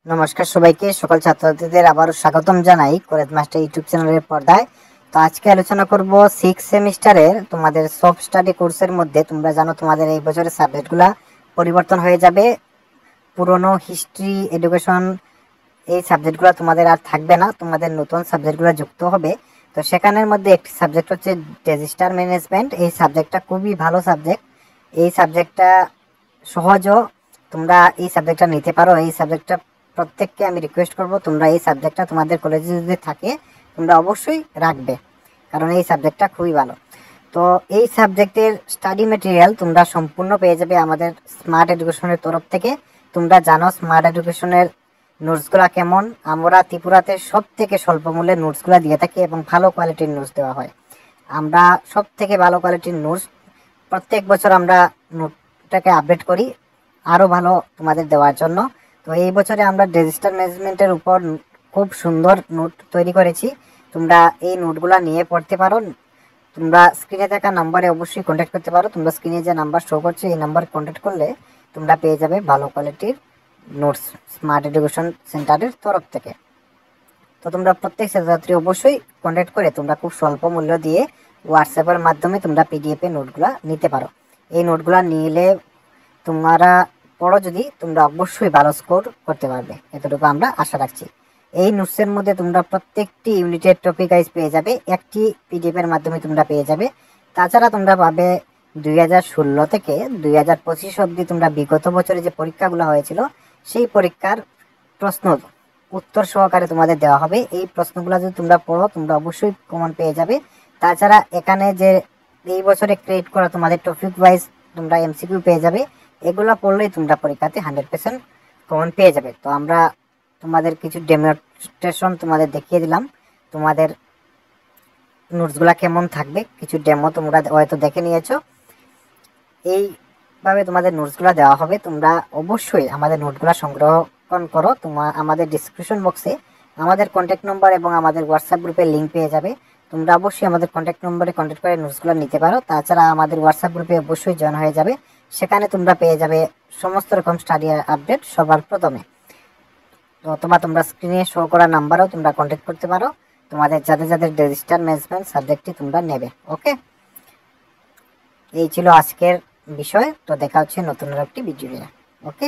নমস্কার সবাইকে, সকল ছাত্রছাত্রীদের আবারও স্বাগতম জানাই কলেজ মাস্টার ইউটিউব চ্যানেলের পর্দায়। তো আজকে আলোচনা করব 6 সেমিস্টারের তোমাদের সব স্টাডি কোর্সের মধ্যে। তোমরা জানো তোমাদের এই বছরের সাবজেক্টগুলো পরিবর্তন হয়ে যাবে। পুরনো হিস্ট্রি, এডুকেশন এই সাবজেক্টগুলো তোমাদের আর থাকবে না, তোমাদের নতুন সাবজেক্টগুলো যুক্ত হবে। তো সেখানের মধ্যে একটি সাবজেক্ট হচ্ছে ডিজাস্টার ম্যানেজমেন্ট। এই সাবজেক্টটা খুবই ভালো সাবজেক্ট। এই সাবজেক্টটা সহজও, তোমরা এই সাবজেক্টটা নিতে পারো। এই সাবজেক্টটা প্রত্যেককে আমি রিকোয়েস্ট করব, তোমরা এই সাবজেক্টটা তোমাদের কলেজে যদি থাকে তোমরা অবশ্যই রাখবে, কারণ এই সাবজেক্টটা খুবই ভালো। তো এই সাবজেক্টের স্টাডি ম্যাটেরিয়াল তোমরা সম্পূর্ণ পেয়ে যাবে আমাদের স্মার্ট এডুকেশনের তরফ থেকে। তোমরা জানো স্মার্ট এডুকেশনের নোটসগুলো কেমন। আমরা ত্রিপুরাতে সব থেকে স্বল্প মূল্যে নোটসগুলো দিয়ে থাকি এবং ভালো কোয়ালিটির নোটস দেওয়া হয়। আমরা সব থেকে ভালো কোয়ালিটির নোটস প্রত্যেক বছর আমরা নোটটাকে আপডেট করি আরও ভালো তোমাদের দেওয়ার জন্য। তো এই বছরে আমরা ডিজাস্টার ম্যানেজমেন্টের উপর খুব সুন্দর নোট তৈরি করেছি। তোমরা এই নোটগুলো নিয়ে পড়তে পারো। তোমরা স্ক্রিনে থাকা নাম্বারে অবশ্যই কন্ট্যাক্ট করতে পারো। তোমরা স্ক্রিনে যে নাম্বার শো করছে এই নাম্বার কন্ট্যাক্ট করলে তোমরা পেয়ে যাবে ভালো কোয়ালিটির নোটস স্মার্ট এডুকেশন সেন্টারের তরফ থেকে। তো তোমরা প্রত্যেক ছাত্রছাত্রী অবশ্যই কন্ট্যাক্ট করে তোমরা খুব স্বল্প মূল্য দিয়ে হোয়াটসঅ্যাপের মাধ্যমে তোমরা পিডিএফে নোটগুলো নিতে পারো। এই নোটগুলো নিলে তোমরা পড়ো যদি, তোমরা অবশ্যই ভালো স্কোর করতে পারবে, এতটুকু আমরা আশা রাখছি। এই নোটসের মধ্যে তোমরা প্রত্যেকটি ইউনিটের টপিক ওয়াইজ পেয়ে যাবে, একটি পিডিএফের মাধ্যমে তোমরা পেয়ে যাবে। তাছাড়া তোমরা পাবে 2016 থেকে 2025 অবধি তোমরা বিগত বছরে যে পরীক্ষাগুলো হয়েছিল সেই পরীক্ষার প্রশ্ন উত্তর সহকারে তোমাদের দেওয়া হবে। এই প্রশ্নগুলো যদি তোমরা পড়ো তোমরা অবশ্যই কমন পেয়ে যাবে। তাছাড়া এখানে যে এই বছরে ক্রিয়েট করা তোমাদের টপিক ওয়াইজ তোমরা এমসিকিউ পেয়ে যাবে। এগুলো পড়লেই তোমরা পরীক্ষাতে 100% কমন পেয়ে যাবে। তো আমরা তোমাদের কিছু ডেমোস্ট্রেশন তোমাদের দেখিয়ে দিলাম, তোমাদের নোটসগুলো কেমন থাকবে। কিছু ডেমো তোমরা হয়তো দেখে নিয়েছো। এইভাবে তোমাদের নোটসগুলো দেওয়া হবে। তোমরা অবশ্যই আমাদের নোটগুলো সংগ্রহণ করো। আমাদের ডিসক্রিপশন বক্সে আমাদের কন্ট্যাক্ট নম্বর এবং আমাদের হোয়াটসঅ্যাপ গ্রুপের লিঙ্ক পেয়ে যাবে। তোমরা অবশ্যই আমাদের কন্ট্যাক্ট নম্বরে কন্ট্যাক্ট করে নোটসগুলো নিতে পারো। তাছাড়া আমাদের হোয়াটসঅ্যাপ গ্রুপে অবশ্যই জয়েন হয়ে যাবে। সেখানে তোমরা পেয়ে যাবে সমস্ত রকম স্টাডি আপডেট সবার প্রথমে। তো তোমরা স্ক্রিনে শো করা নাম্বারও তোমরা কন্ট্যাক্ট করতে পারো তোমাদের যাদের যাদের ডিজাস্টার ম্যানেজমেন্ট সাবজেক্টটি তোমরা নেবে। ওকে, এই ছিল আজকের বিষয়। তো দেখা হচ্ছে নতুন একটি ভিডিও। ওকে।